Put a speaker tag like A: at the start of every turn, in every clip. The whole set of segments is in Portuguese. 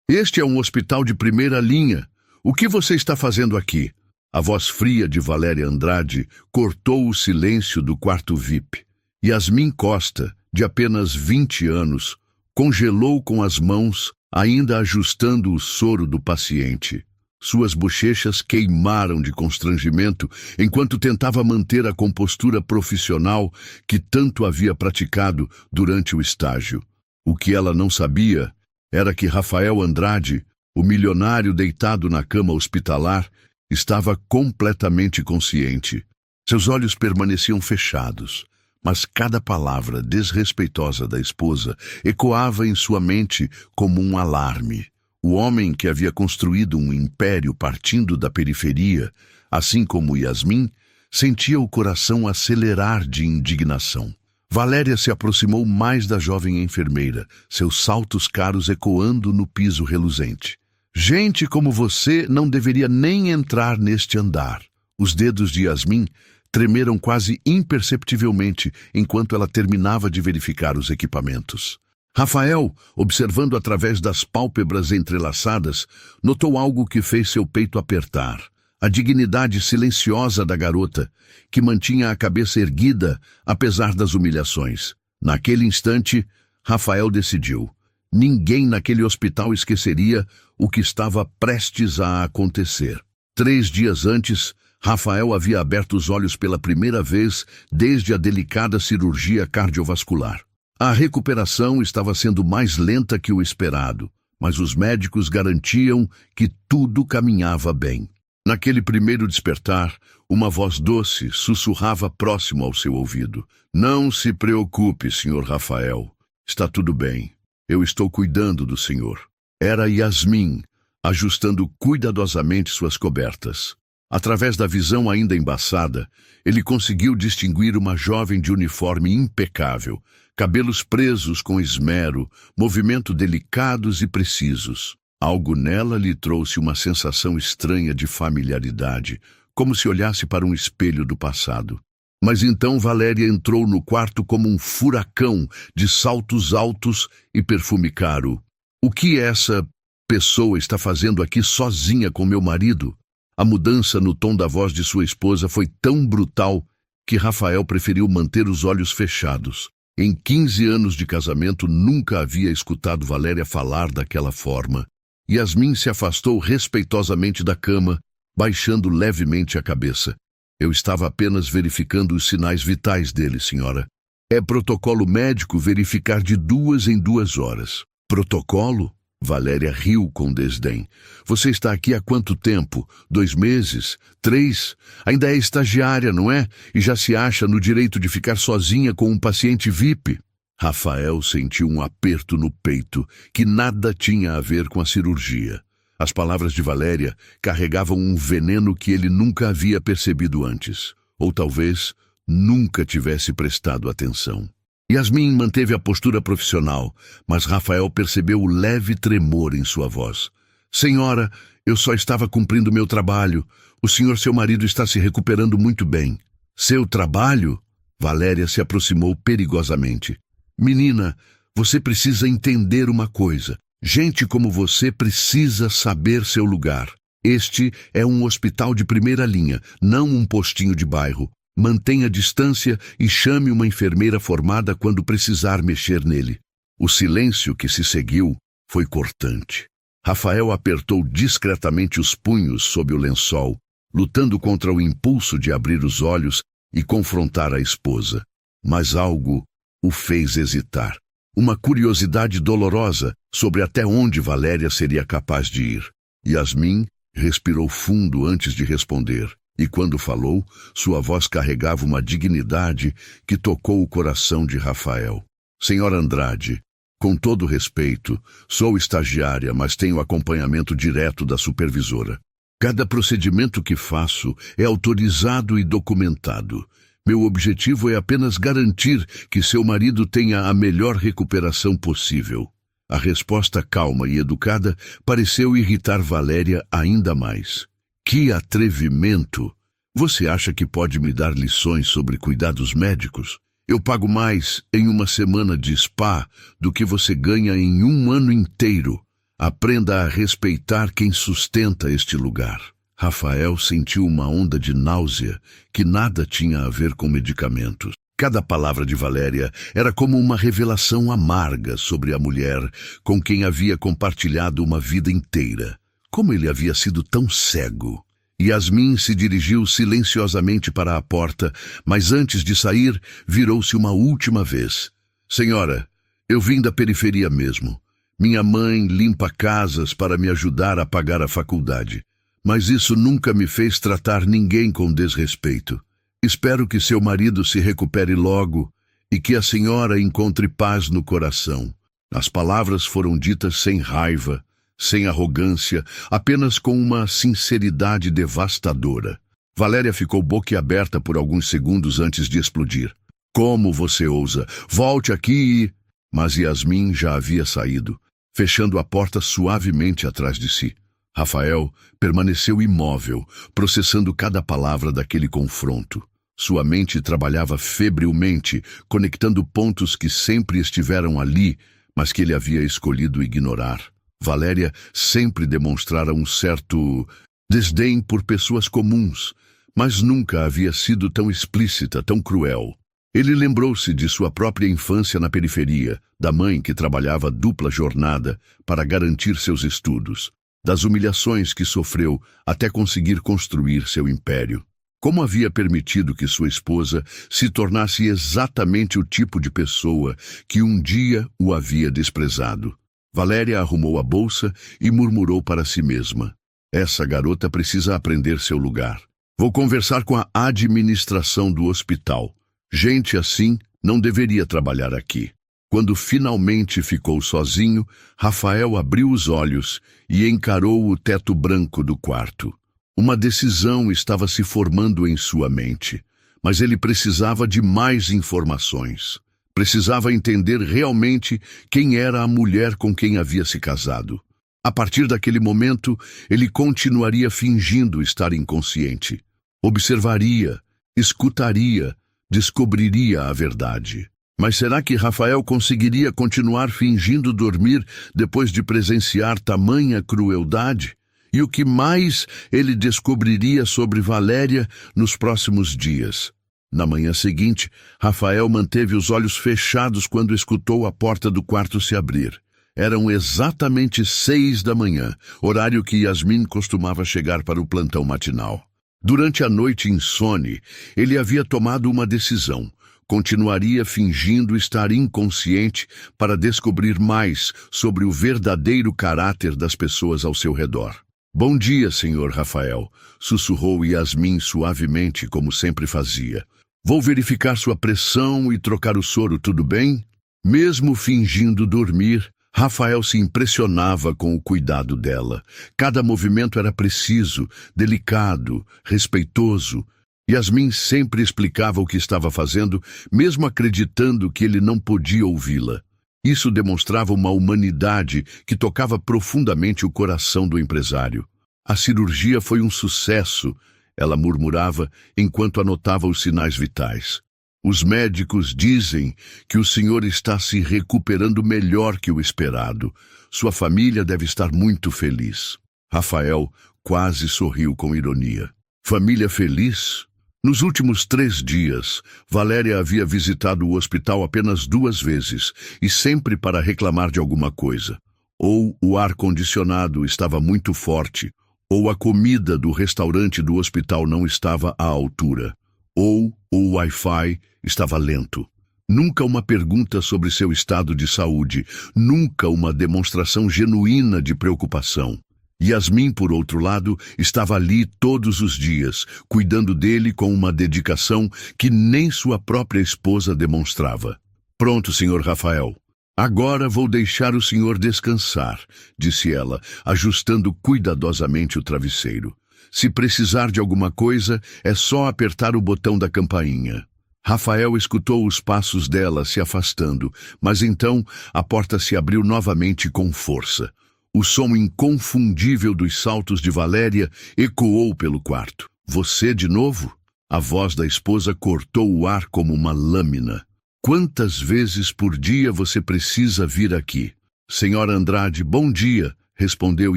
A: Este é um hospital de primeira linha. O que você está fazendo aqui? A voz fria de Valéria Andrade cortou o silêncio do quarto VIP. Yasmin Costa, de apenas 20 anos, congelou com as mãos, ainda ajustando o soro do paciente. Suas bochechas queimaram de constrangimento enquanto tentava manter a compostura profissional que tanto havia praticado durante o estágio. O que ela não sabia era que Rafael Andrade, o milionário deitado na cama hospitalar, estava completamente consciente. Seus olhos permaneciam fechados, mas cada palavra desrespeitosa da esposa ecoava em sua mente como um alarme. O homem que havia construído um império partindo da periferia, assim como Yasmin, sentia o coração acelerar de indignação. Valéria se aproximou mais da jovem enfermeira, seus saltos caros ecoando no piso reluzente. Gente como você não deveria nem entrar neste andar. Os dedos de Yasmin tremeram quase imperceptivelmente enquanto ela terminava de verificar os equipamentos. Rafael, observando através das pálpebras entrelaçadas, notou algo que fez seu peito apertar. A dignidade silenciosa da garota, que mantinha a cabeça erguida apesar das humilhações. Naquele instante, Rafael decidiu. Ninguém naquele hospital esqueceria o que estava prestes a acontecer. 3 dias antes, Rafael havia aberto os olhos pela primeira vez desde a delicada cirurgia cardiovascular. A recuperação estava sendo mais lenta que o esperado, mas os médicos garantiam que tudo caminhava bem. Naquele primeiro despertar, uma voz doce sussurrava próximo ao seu ouvido. Não se preocupe, Sr. Rafael. Está tudo bem. Eu estou cuidando do senhor. Era Yasmin, ajustando cuidadosamente suas cobertas. Através da visão ainda embaçada, ele conseguiu distinguir uma jovem de uniforme impecável, cabelos presos com esmero, movimentos delicados e precisos. Algo nela lhe trouxe uma sensação estranha de familiaridade, como se olhasse para um espelho do passado. Mas então Valéria entrou no quarto como um furacão de saltos altos e perfume caro. O que essa pessoa está fazendo aqui sozinha com meu marido? A mudança no tom da voz de sua esposa foi tão brutal que Rafael preferiu manter os olhos fechados. Em 15 anos de casamento, nunca havia escutado Valéria falar daquela forma. Yasmin se afastou respeitosamente da cama, baixando levemente a cabeça. Eu estava apenas verificando os sinais vitais dele, senhora. É protocolo médico verificar de 2 em 2 horas. Protocolo? Valéria riu com desdém. Você está aqui há quanto tempo? 2 meses? 3? Ainda é estagiária, não é? E já se acha no direito de ficar sozinha com um paciente VIP? Rafael sentiu um aperto no peito que nada tinha a ver com a cirurgia. As palavras de Valéria carregavam um veneno que ele nunca havia percebido antes. Ou talvez nunca tivesse prestado atenção. Yasmin manteve a postura profissional, mas Rafael percebeu o leve tremor em sua voz. Senhora, eu só estava cumprindo meu trabalho. O senhor, seu marido, está se recuperando muito bem. Seu trabalho? Valéria se aproximou perigosamente. Menina, você precisa entender uma coisa. Gente como você precisa saber seu lugar. Este é um hospital de primeira linha, não um postinho de bairro. Mantenha distância e chame uma enfermeira formada quando precisar mexer nele. O silêncio que se seguiu foi cortante. Rafael apertou discretamente os punhos sob o lençol, lutando contra o impulso de abrir os olhos e confrontar a esposa. Mas algo o fez hesitar. Uma curiosidade dolorosa sobre até onde Valéria seria capaz de ir. Yasmin respirou fundo antes de responder. E quando falou, sua voz carregava uma dignidade que tocou o coração de Rafael. Senhora Andrade, com todo respeito, sou estagiária, mas tenho acompanhamento direto da supervisora. Cada procedimento que faço é autorizado e documentado. Meu objetivo é apenas garantir que seu marido tenha a melhor recuperação possível. A resposta calma e educada pareceu irritar Valéria ainda mais. Que atrevimento! Você acha que pode me dar lições sobre cuidados médicos? Eu pago mais em uma semana de spa do que você ganha em um ano inteiro. Aprenda a respeitar quem sustenta este lugar. Rafael sentiu uma onda de náusea que nada tinha a ver com medicamentos. Cada palavra de Valéria era como uma revelação amarga sobre a mulher com quem havia compartilhado uma vida inteira. Como ele havia sido tão cego. Yasmin se dirigiu silenciosamente para a porta, mas antes de sair, virou-se uma última vez. Senhora, eu vim da periferia mesmo. Minha mãe limpa casas para me ajudar a pagar a faculdade. Mas isso nunca me fez tratar ninguém com desrespeito. Espero que seu marido se recupere logo e que a senhora encontre paz no coração. As palavras foram ditas sem raiva, sem arrogância, apenas com uma sinceridade devastadora. Valéria ficou boquiaberta por alguns segundos antes de explodir. Como você ousa? Volte aqui! Mas Yasmin já havia saído, fechando a porta suavemente atrás de si. Rafael permaneceu imóvel, processando cada palavra daquele confronto. Sua mente trabalhava febrilmente, conectando pontos que sempre estiveram ali, mas que ele havia escolhido ignorar. Valéria sempre demonstrara um certo desdém por pessoas comuns, mas nunca havia sido tão explícita, tão cruel. Ele lembrou-se de sua própria infância na periferia, da mãe que trabalhava dupla jornada para garantir seus estudos, das humilhações que sofreu até conseguir construir seu império. Como havia permitido que sua esposa se tornasse exatamente o tipo de pessoa que um dia o havia desprezado? Valéria arrumou a bolsa e murmurou para si mesma. Essa garota precisa aprender seu lugar. Vou conversar com a administração do hospital. Gente assim não deveria trabalhar aqui. Quando finalmente ficou sozinho, Rafael abriu os olhos e encarou o teto branco do quarto. Uma decisão estava se formando em sua mente, mas ele precisava de mais informações. Precisava entender realmente quem era a mulher com quem havia se casado. A partir daquele momento, ele continuaria fingindo estar inconsciente. Observaria, escutaria, descobriria a verdade. Mas será que Rafael conseguiria continuar fingindo dormir depois de presenciar tamanha crueldade? E o que mais ele descobriria sobre Valéria nos próximos dias? Na manhã seguinte, Rafael manteve os olhos fechados quando escutou a porta do quarto se abrir. Eram exatamente 6 da manhã, horário que Yasmin costumava chegar para o plantão matinal. Durante a noite insone, ele havia tomado uma decisão. Continuaria fingindo estar inconsciente para descobrir mais sobre o verdadeiro caráter das pessoas ao seu redor. Bom dia, senhor Rafael, sussurrou Yasmin suavemente, como sempre fazia. Vou verificar sua pressão e trocar o soro, tudo bem? Mesmo fingindo dormir, Rafael se impressionava com o cuidado dela. Cada movimento era preciso, delicado, respeitoso. Yasmin sempre explicava o que estava fazendo, mesmo acreditando que ele não podia ouvi-la. Isso demonstrava uma humanidade que tocava profundamente o coração do empresário. A cirurgia foi um sucesso, ela murmurava enquanto anotava os sinais vitais. Os médicos dizem que o senhor está se recuperando melhor que o esperado. Sua família deve estar muito feliz. Rafael quase sorriu com ironia. Família feliz? Nos últimos 3 dias, Valéria havia visitado o hospital apenas 2 vezes, e sempre para reclamar de alguma coisa. Ou o ar-condicionado estava muito forte, ou a comida do restaurante do hospital não estava à altura, ou o Wi-Fi estava lento. Nunca uma pergunta sobre seu estado de saúde, nunca uma demonstração genuína de preocupação. Yasmin, por outro lado, estava ali todos os dias, cuidando dele com uma dedicação que nem sua própria esposa demonstrava. Pronto, senhor Rafael. Agora vou deixar o senhor descansar, disse ela, ajustando cuidadosamente o travesseiro. Se precisar de alguma coisa, é só apertar o botão da campainha. Rafael escutou os passos dela se afastando, mas então a porta se abriu novamente com força. O som inconfundível dos saltos de Valéria ecoou pelo quarto. Você de novo? A voz da esposa cortou o ar como uma lâmina. Quantas vezes por dia você precisa vir aqui? Senhora Andrade, bom dia, respondeu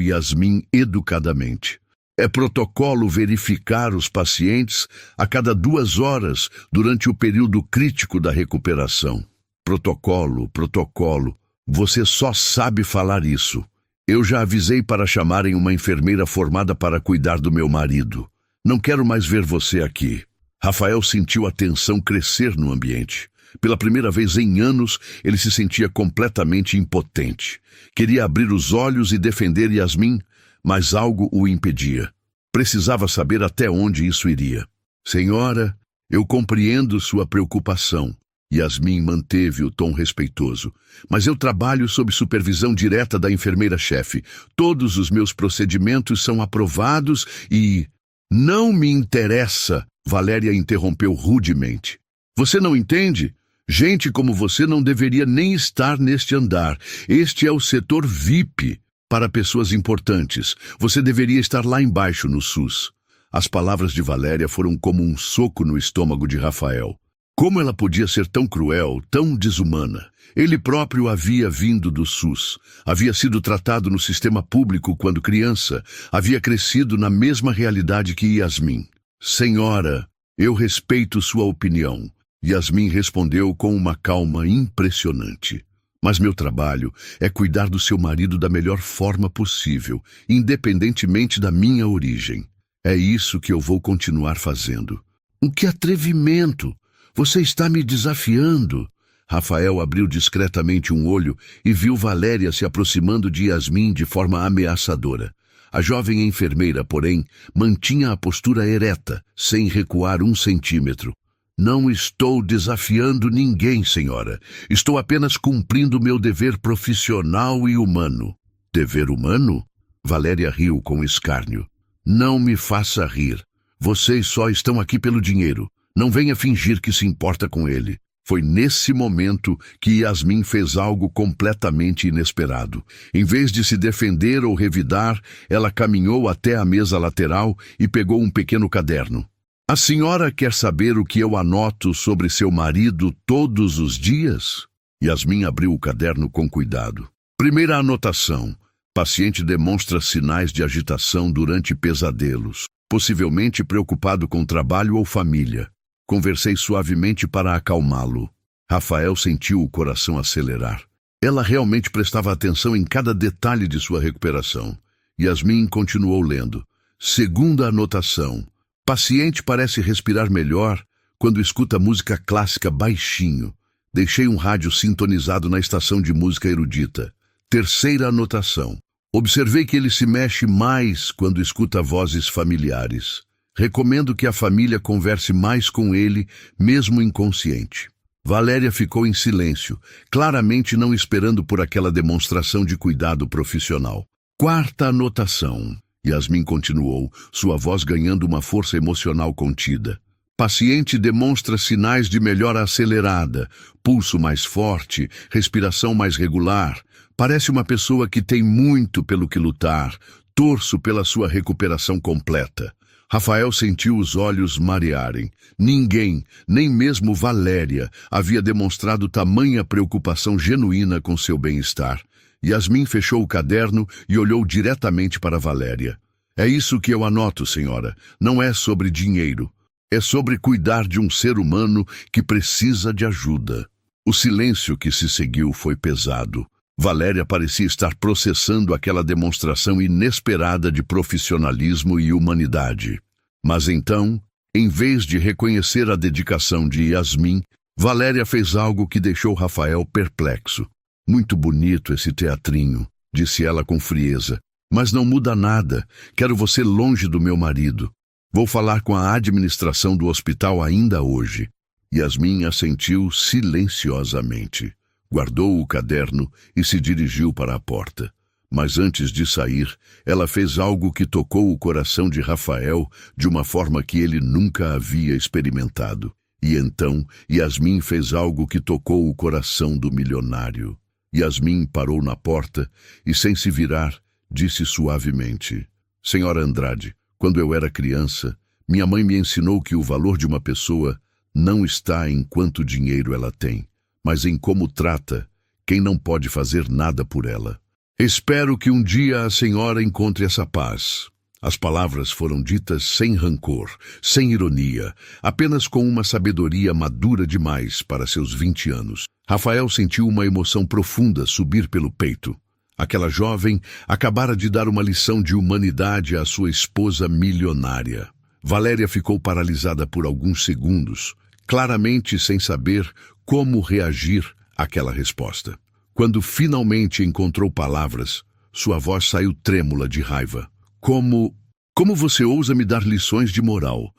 A: Yasmin educadamente. É protocolo verificar os pacientes a cada 2 horas durante o período crítico da recuperação. Protocolo. Você só sabe falar isso. Eu já avisei para chamarem uma enfermeira formada para cuidar do meu marido. Não quero mais ver você aqui. Rafael sentiu a tensão crescer no ambiente. Pela primeira vez em anos, ele se sentia completamente impotente. Queria abrir os olhos e defender Yasmin, mas algo o impedia. Precisava saber até onde isso iria. Senhora, eu compreendo sua preocupação. Yasmin manteve o tom respeitoso. Mas eu trabalho sob supervisão direta da enfermeira-chefe. Todos os meus procedimentos são aprovados e... Não me interessa, Valéria interrompeu rudemente. Você não entende? Gente como você não deveria nem estar neste andar. Este é o setor VIP para pessoas importantes. Você deveria estar lá embaixo no SUS. As palavras de Valéria foram como um soco no estômago de Rafael. Como ela podia ser tão cruel, tão desumana? Ele próprio havia vindo do SUS. Havia sido tratado no sistema público quando criança. Havia crescido na mesma realidade que Yasmin. Senhora, eu respeito sua opinião. Yasmin respondeu com uma calma impressionante. Mas meu trabalho é cuidar do seu marido da melhor forma possível, independentemente da minha origem. É isso que eu vou continuar fazendo. Que atrevimento! Você está me desafiando. Rafael abriu discretamente um olho e viu Valéria se aproximando de Yasmin de forma ameaçadora. A jovem enfermeira, porém, mantinha a postura ereta, sem recuar 1 centímetro. Não estou desafiando ninguém, senhora. Estou apenas cumprindo meu dever profissional e humano. Dever humano? Valéria riu com escárnio. Não me faça rir. Vocês só estão aqui pelo dinheiro. Não venha fingir que se importa com ele. Foi nesse momento que Yasmin fez algo completamente inesperado. Em vez de se defender ou revidar, ela caminhou até a mesa lateral e pegou um pequeno caderno. A senhora quer saber o que eu anoto sobre seu marido todos os dias? Yasmin abriu o caderno com cuidado. Primeira anotação. Paciente demonstra sinais de agitação durante pesadelos, possivelmente preocupado com trabalho ou família. Conversei suavemente para acalmá-lo. Rafael sentiu o coração acelerar. Ela realmente prestava atenção em cada detalhe de sua recuperação. Yasmin continuou lendo. Segunda anotação. Paciente parece respirar melhor quando escuta música clássica baixinho. Deixei um rádio sintonizado na estação de música erudita. Terceira anotação. Observei que ele se mexe mais quando escuta vozes familiares. Recomendo que a família converse mais com ele, mesmo inconsciente. Valéria ficou em silêncio, claramente não esperando por aquela demonstração de cuidado profissional. Quarta anotação. Yasmin continuou, sua voz ganhando uma força emocional contida. Paciente demonstra sinais de melhora acelerada, pulso mais forte, respiração mais regular. Parece uma pessoa que tem muito pelo que lutar. Torço pela sua recuperação completa. Rafael sentiu os olhos marearem. Ninguém, nem mesmo Valéria, havia demonstrado tamanha preocupação genuína com seu bem-estar. Yasmin fechou o caderno e olhou diretamente para Valéria. É isso que eu anoto, senhora. Não é sobre dinheiro. É sobre cuidar de um ser humano que precisa de ajuda. O silêncio que se seguiu foi pesado. Valéria parecia estar processando aquela demonstração inesperada de profissionalismo e humanidade. Mas então, em vez de reconhecer a dedicação de Yasmin, Valéria fez algo que deixou Rafael perplexo. Muito bonito esse teatrinho, disse ela com frieza. Mas não muda nada. Quero você longe do meu marido. Vou falar com a administração do hospital ainda hoje. Yasmin assentiu silenciosamente. Guardou o caderno e se dirigiu para a porta. Mas antes de sair, ela fez algo que tocou o coração de Rafael de uma forma que ele nunca havia experimentado. E então, Yasmin fez algo que tocou o coração do milionário. Yasmin parou na porta e, sem se virar, disse suavemente: Senhora Andrade, quando eu era criança, minha mãe me ensinou que o valor de uma pessoa não está em quanto dinheiro ela tem, mas em como trata quem não pode fazer nada por ela. Espero que um dia a senhora encontre essa paz. As palavras foram ditas sem rancor, sem ironia, apenas com uma sabedoria madura demais para seus 20 anos. Rafael sentiu uma emoção profunda subir pelo peito. Aquela jovem acabara de dar uma lição de humanidade à sua esposa milionária. Valéria ficou paralisada por alguns segundos, claramente sem saber como reagir àquela resposta. Quando finalmente encontrou palavras, sua voz saiu trêmula de raiva. Como você ousa me dar lições de moral?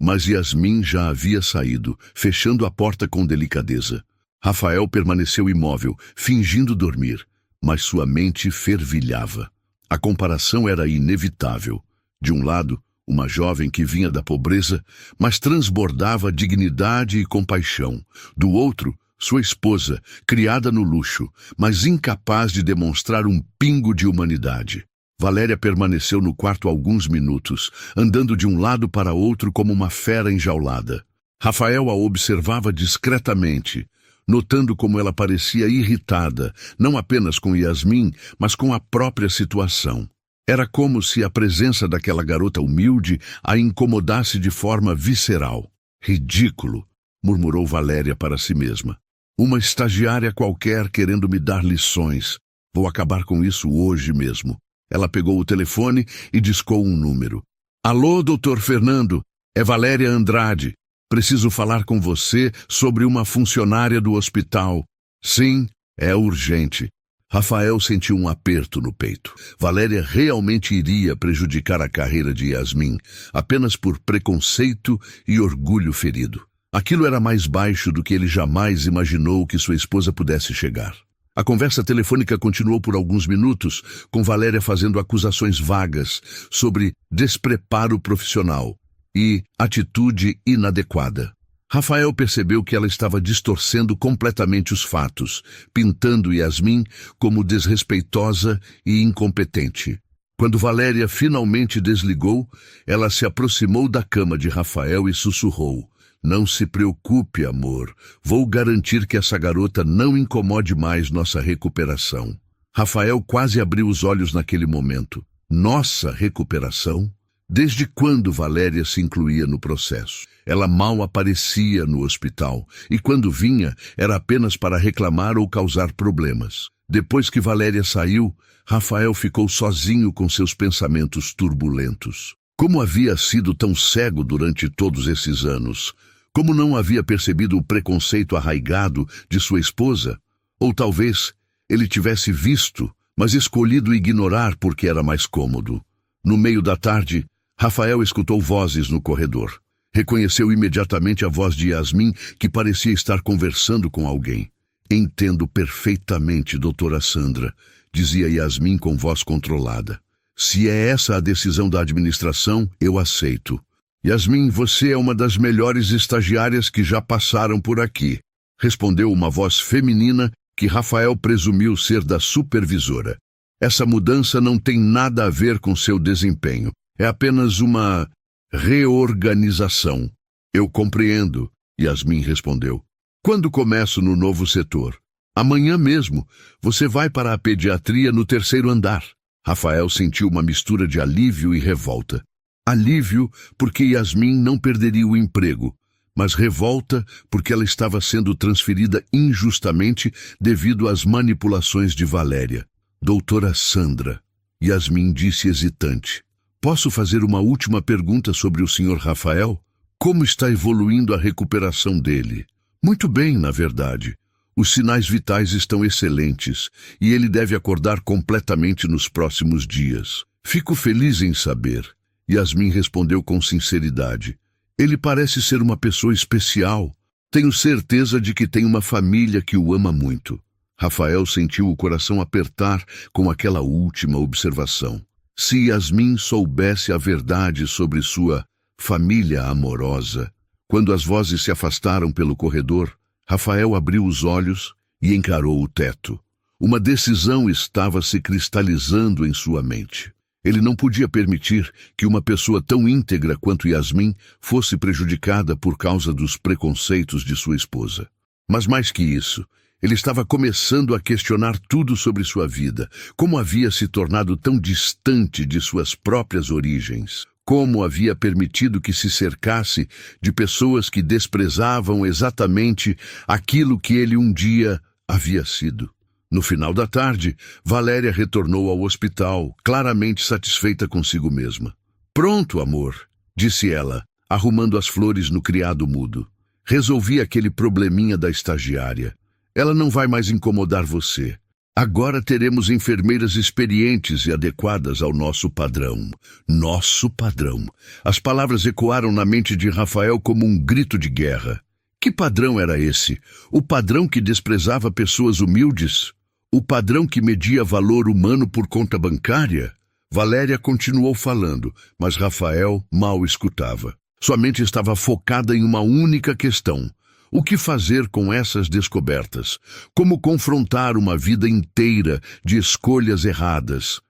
A: Mas Yasmin já havia saído, fechando a porta com delicadeza. Rafael permaneceu imóvel, fingindo dormir, mas sua mente fervilhava. A comparação era inevitável. De um lado, uma jovem que vinha da pobreza, mas transbordava dignidade e compaixão. Do outro, sua esposa, criada no luxo, mas incapaz de demonstrar um pingo de humanidade. Valéria permaneceu no quarto alguns minutos, andando de um lado para outro como uma fera enjaulada. Rafael a observava discretamente, notando como ela parecia irritada, não apenas com Yasmin, mas com a própria situação. Era como se a presença daquela garota humilde a incomodasse de forma visceral. Ridículo, murmurou Valéria para si mesma. Uma estagiária qualquer querendo me dar lições. Vou acabar com isso hoje mesmo. Ela pegou o telefone e discou um número. Alô, doutor Fernando, é Valéria Andrade. Preciso falar com você sobre uma funcionária do hospital. Sim, é urgente. Rafael sentiu um aperto no peito. Valéria realmente iria prejudicar a carreira de Yasmin, apenas por preconceito e orgulho ferido. Aquilo era mais baixo do que ele jamais imaginou que sua esposa pudesse chegar. A conversa telefônica continuou por alguns minutos, com Valéria fazendo acusações vagas sobre despreparo profissional e atitude inadequada. Rafael percebeu que ela estava distorcendo completamente os fatos, pintando Yasmin como desrespeitosa e incompetente. Quando Valéria finalmente desligou, ela se aproximou da cama de Rafael e sussurrou: Não se preocupe, amor. Vou garantir que essa garota não incomode mais nossa recuperação. Rafael quase abriu os olhos naquele momento. Nossa recuperação? Desde quando Valéria se incluía no processo? Ela mal aparecia no hospital, e quando vinha, era apenas para reclamar ou causar problemas. Depois que Valéria saiu, Rafael ficou sozinho com seus pensamentos turbulentos. Como havia sido tão cego durante todos esses anos? Como não havia percebido o preconceito arraigado de sua esposa? Ou talvez ele tivesse visto, mas escolhido ignorar porque era mais cômodo. No meio da tarde, Rafael escutou vozes no corredor. Reconheceu imediatamente a voz de Yasmin, que parecia estar conversando com alguém. Entendo perfeitamente, doutora Sandra, dizia Yasmin com voz controlada. Se é essa a decisão da administração, eu aceito. Yasmin, você é uma das melhores estagiárias que já passaram por aqui, respondeu uma voz feminina que Rafael presumiu ser da supervisora. Essa mudança não tem nada a ver com seu desempenho. É apenas uma reorganização. Eu compreendo, Yasmin respondeu. Quando começo no novo setor? Amanhã mesmo. Você vai para a pediatria no 3º andar. Rafael sentiu uma mistura de alívio e revolta. Alívio porque Yasmin não perderia o emprego, mas revolta porque ela estava sendo transferida injustamente devido às manipulações de Valéria. Doutora Sandra, Yasmin disse hesitante. Posso fazer uma última pergunta sobre o Sr. Rafael? Como está evoluindo a recuperação dele? Muito bem, na verdade. Os sinais vitais estão excelentes e ele deve acordar completamente nos próximos dias. Fico feliz em saber. Yasmin respondeu com sinceridade. Ele parece ser uma pessoa especial. Tenho certeza de que tem uma família que o ama muito. Rafael sentiu o coração apertar com aquela última observação. Se Yasmin soubesse a verdade sobre sua família amorosa. Quando as vozes se afastaram pelo corredor, Rafael abriu os olhos e encarou o teto. Uma decisão estava se cristalizando em sua mente. Ele não podia permitir que uma pessoa tão íntegra quanto Yasmin fosse prejudicada por causa dos preconceitos de sua esposa. Mas mais que isso, Ele estava começando a questionar tudo sobre sua vida, como havia se tornado tão distante de suas próprias origens, como havia permitido que se cercasse de pessoas que desprezavam exatamente aquilo que ele um dia havia sido. No final da tarde, Valéria retornou ao hospital, claramente satisfeita consigo mesma. "Pronto, amor", disse ela, arrumando as flores no criado mudo. "Resolvi aquele probleminha da estagiária. Ela não vai mais incomodar você. Agora teremos enfermeiras experientes e adequadas ao nosso padrão." Nosso padrão. As palavras ecoaram na mente de Rafael como um grito de guerra. Que padrão era esse? O padrão que desprezava pessoas humildes? O padrão que media valor humano por conta bancária? Valéria continuou falando, mas Rafael mal escutava. Sua mente estava focada em uma única questão: o que fazer com essas descobertas? Como confrontar uma vida inteira de escolhas erradas?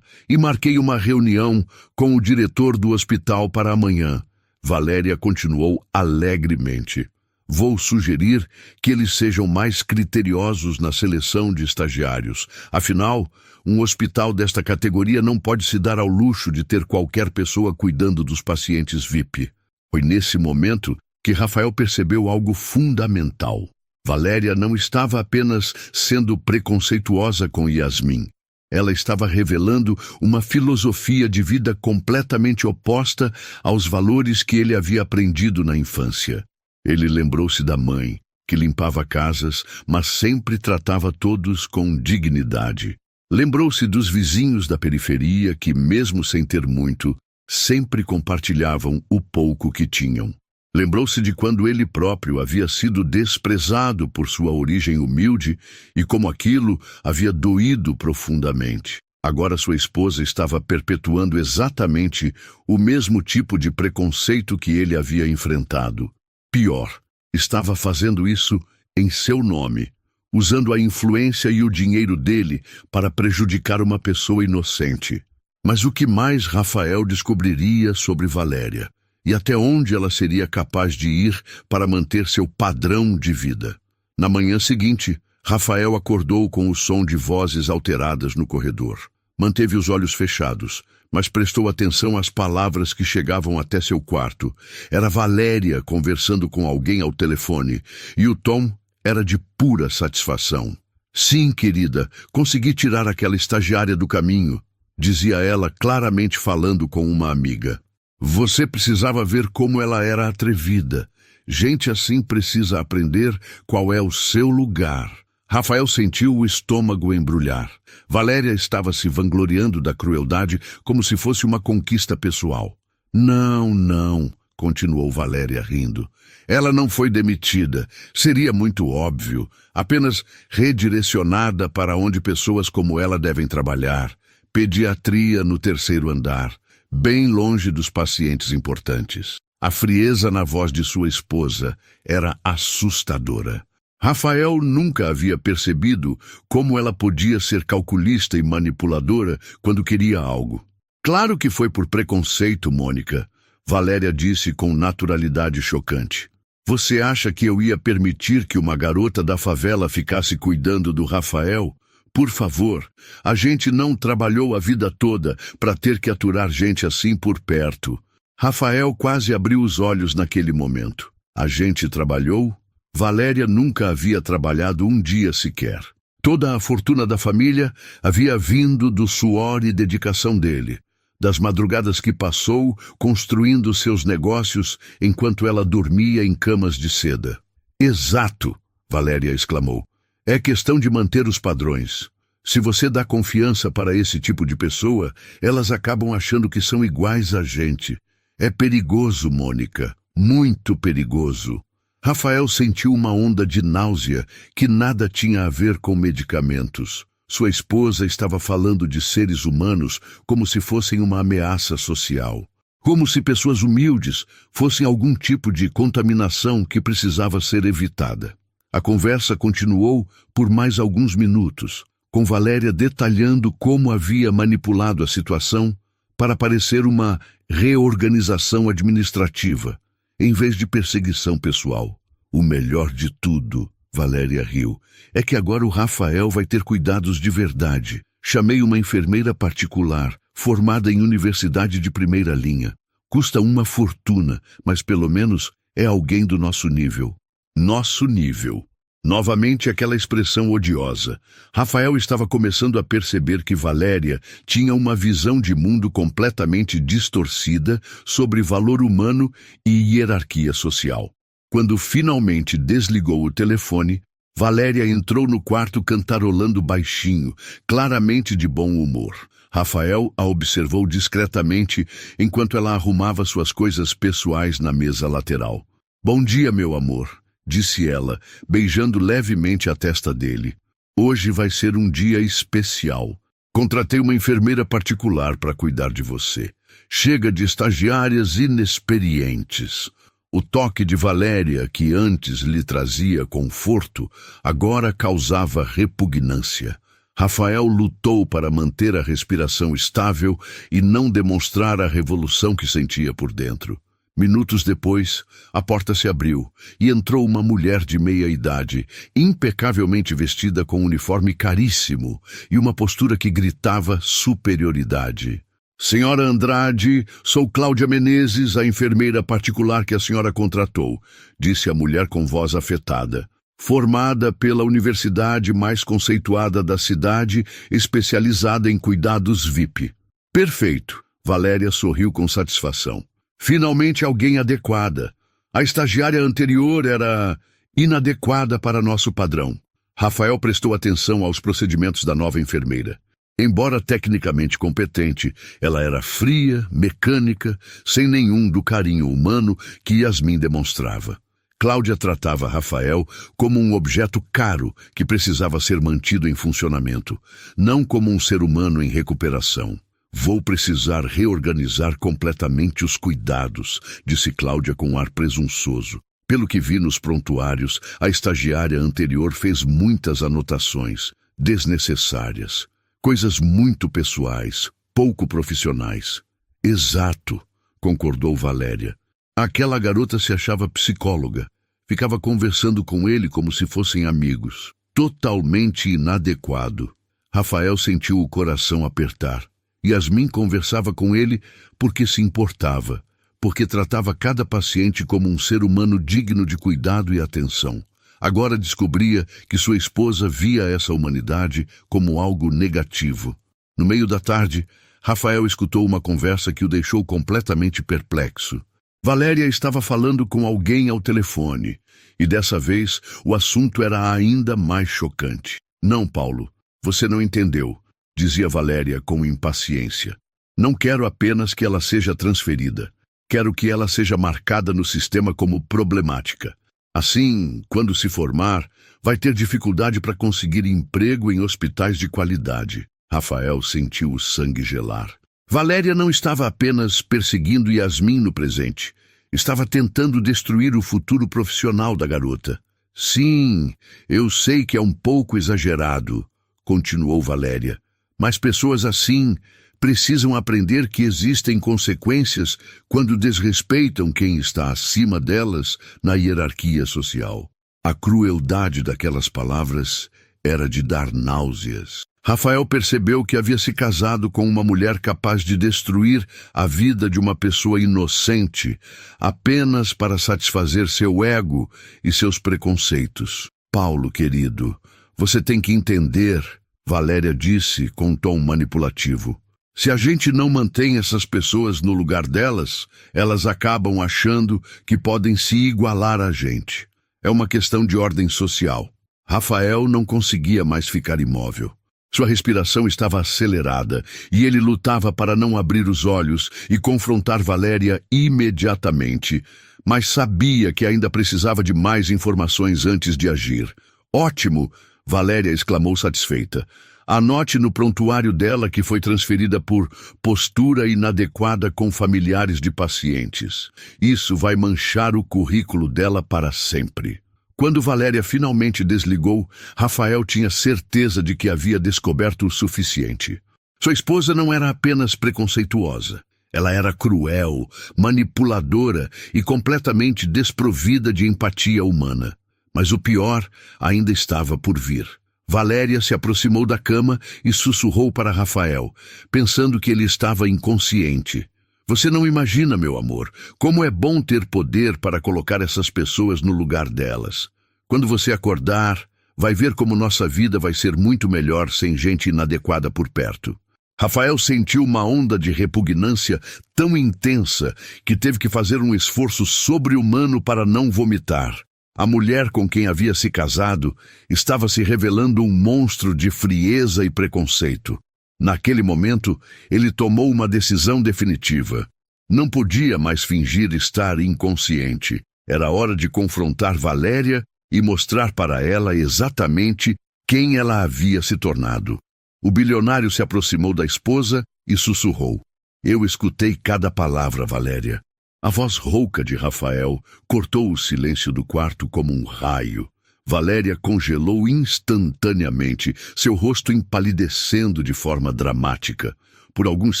A: E marquei uma reunião com o diretor do hospital para amanhã. Valéria continuou alegremente. "Vou sugerir que eles sejam mais criteriosos na seleção de estagiários. Afinal, um hospital desta categoria não pode se dar ao luxo de ter qualquer pessoa cuidando dos pacientes VIP." Foi nesse momento que Rafael percebeu algo fundamental. Valéria não estava apenas sendo preconceituosa com Yasmin. Ela estava revelando uma filosofia de vida completamente oposta aos valores que ele havia aprendido na infância. Ele lembrou-se da mãe, que limpava casas, mas sempre tratava todos com dignidade. Lembrou-se dos vizinhos da periferia que, mesmo sem ter muito, sempre compartilhavam o pouco que tinham. Lembrou-se de quando ele próprio havia sido desprezado por sua origem humilde e como aquilo havia doído profundamente. Agora sua esposa estava perpetuando exatamente o mesmo tipo de preconceito que ele havia enfrentado. Pior, estava fazendo isso em seu nome, usando a influência e o dinheiro dele para prejudicar uma pessoa inocente. Mas o que mais Rafael descobriria sobre Valéria? E até onde ela seria capaz de ir para manter seu padrão de vida? Na manhã seguinte, Rafael acordou com o som de vozes alteradas no corredor. Manteve os olhos fechados, mas prestou atenção às palavras que chegavam até seu quarto. Era Valéria conversando com alguém ao telefone, e o tom era de pura satisfação. "Sim, querida, consegui tirar aquela estagiária do caminho", dizia ela, claramente falando com uma amiga. "Você precisava ver como ela era atrevida. Gente assim precisa aprender qual é o seu lugar." Rafael sentiu o estômago embrulhar. Valéria estava se vangloriando da crueldade como se fosse uma conquista pessoal. Não, continuou Valéria rindo. "Ela não foi demitida. Seria muito óbvio. Apenas redirecionada para onde pessoas como ela devem trabalhar. Pediatria no 3º andar, bem longe dos pacientes importantes." A frieza na voz de sua esposa era assustadora. Rafael nunca havia percebido como ela podia ser calculista e manipuladora quando queria algo. "Claro que foi por preconceito, Mônica", Valéria disse com naturalidade chocante. "Você acha que eu ia permitir que uma garota da favela ficasse cuidando do Rafael? Por favor, a gente não trabalhou a vida toda para ter que aturar gente assim por perto." Rafael quase abriu os olhos naquele momento. A gente trabalhou? Valéria nunca havia trabalhado um dia sequer. Toda a fortuna da família havia vindo do suor e dedicação dele, das madrugadas que passou construindo seus negócios enquanto ela dormia em camas de seda. "Exato", Valéria exclamou. "É questão de manter os padrões. Se você dá confiança para esse tipo de pessoa, elas acabam achando que são iguais a gente. É perigoso, Mônica, muito perigoso." Rafael sentiu uma onda de náusea que nada tinha a ver com medicamentos. Sua esposa estava falando de seres humanos como se fossem uma ameaça social. Como se pessoas humildes fossem algum tipo de contaminação que precisava ser evitada. A conversa continuou por mais alguns minutos, com Valéria detalhando como havia manipulado a situação para parecer uma reorganização administrativa, em vez de perseguição pessoal. O melhor de tudo, Valéria riu. É que agora o Rafael vai ter cuidados de verdade. Chamei uma enfermeira particular, formada em universidade de primeira linha. Custa uma fortuna, mas pelo menos é alguém do nosso nível. Nosso nível. Novamente aquela expressão odiosa. Rafael estava começando a perceber que Valéria tinha uma visão de mundo completamente distorcida sobre valor humano e hierarquia social. Quando finalmente desligou o telefone, Valéria entrou no quarto cantarolando baixinho, claramente de bom humor. Rafael a observou discretamente enquanto ela arrumava suas coisas pessoais na mesa lateral. "Bom dia, meu amor", disse ela, beijando levemente a testa dele. "Hoje vai ser um dia especial. Contratei uma enfermeira particular para cuidar de você. Chega de estagiárias inexperientes." O toque de Valéria, que antes lhe trazia conforto, agora causava repugnância. Rafael lutou para manter a respiração estável e não demonstrar a revolução que sentia por dentro. Minutos depois, a porta se abriu e entrou uma mulher de meia-idade, impecavelmente vestida com um uniforme caríssimo e uma postura que gritava superioridade. "Senhora Andrade, sou Cláudia Menezes, a enfermeira particular que a senhora contratou", disse a mulher com voz afetada. "Formada pela universidade mais conceituada da cidade, especializada em cuidados VIP." "Perfeito", Valéria sorriu com satisfação. "Finalmente alguém adequada. A estagiária anterior era inadequada para nosso padrão." Rafael prestou atenção aos procedimentos da nova enfermeira. Embora tecnicamente competente, ela era fria, mecânica, sem nenhum do carinho humano que Yasmin demonstrava. Cláudia tratava Rafael como um objeto caro que precisava ser mantido em funcionamento, não como um ser humano em recuperação. "Vou precisar reorganizar completamente os cuidados", disse Cláudia com um ar presunçoso. Pelo que vi nos prontuários, a estagiária anterior fez muitas anotações, desnecessárias. Coisas muito pessoais, pouco profissionais. "Exato", concordou Valéria. Aquela garota se achava psicóloga. Ficava conversando com ele como se fossem amigos. Totalmente inadequado. Rafael sentiu o coração apertar. Yasmin conversava com ele porque se importava, porque tratava cada paciente como um ser humano digno de cuidado e atenção. Agora descobria que sua esposa via essa humanidade como algo negativo. No meio da tarde, Rafael escutou uma conversa que o deixou completamente perplexo. Valéria estava falando com alguém ao telefone, e dessa vez o assunto era ainda mais chocante. "Não, Paulo, você não entendeu", dizia Valéria com impaciência. "Não quero apenas que ela seja transferida. Quero que ela seja marcada no sistema como problemática. Assim, quando se formar, vai ter dificuldade para conseguir emprego em hospitais de qualidade." Rafael sentiu o sangue gelar. Valéria não estava apenas perseguindo Yasmin no presente. Estava tentando destruir o futuro profissional da garota. "Sim, eu sei que é um pouco exagerado", continuou Valéria. "Mas pessoas assim precisam aprender que existem consequências quando desrespeitam quem está acima delas na hierarquia social." A crueldade daquelas palavras era de dar náuseas. Rafael percebeu que havia se casado com uma mulher capaz de destruir a vida de uma pessoa inocente apenas para satisfazer seu ego e seus preconceitos. "Paulo, querido, você tem que entender", Valéria disse com tom manipulativo. "Se a gente não mantém essas pessoas no lugar delas, elas acabam achando que podem se igualar a gente. É uma questão de ordem social." Rafael não conseguia mais ficar imóvel. Sua respiração estava acelerada e ele lutava para não abrir os olhos e confrontar Valéria imediatamente, mas sabia que ainda precisava de mais informações antes de agir. "Ótimo!", Valéria exclamou satisfeita. "Anote no prontuário dela que foi transferida por postura inadequada com familiares de pacientes. Isso vai manchar o currículo dela para sempre." Quando Valéria finalmente desligou, Rafael tinha certeza de que havia descoberto o suficiente. Sua esposa não era apenas preconceituosa. Ela era cruel, manipuladora e completamente desprovida de empatia humana. Mas o pior ainda estava por vir. Valéria se aproximou da cama e sussurrou para Rafael, pensando que ele estava inconsciente. Você não imagina, meu amor, como é bom ter poder para colocar essas pessoas no lugar delas. Quando você acordar, vai ver como nossa vida vai ser muito melhor sem gente inadequada por perto. Rafael sentiu uma onda de repugnância tão intensa que teve que fazer um esforço sobre-humano para não vomitar. A mulher com quem havia se casado estava se revelando um monstro de frieza e preconceito. Naquele momento, ele tomou uma decisão definitiva. Não podia mais fingir estar inconsciente. Era hora de confrontar Valéria e mostrar para ela exatamente quem ela havia se tornado. O bilionário se aproximou da esposa e sussurrou. Eu escutei cada palavra, Valéria. A voz rouca de Rafael cortou o silêncio do quarto como um raio. Valéria congelou instantaneamente, seu rosto empalidecendo de forma dramática. Por alguns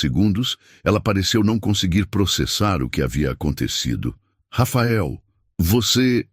A: segundos, ela pareceu não conseguir processar o que havia acontecido. Rafael, você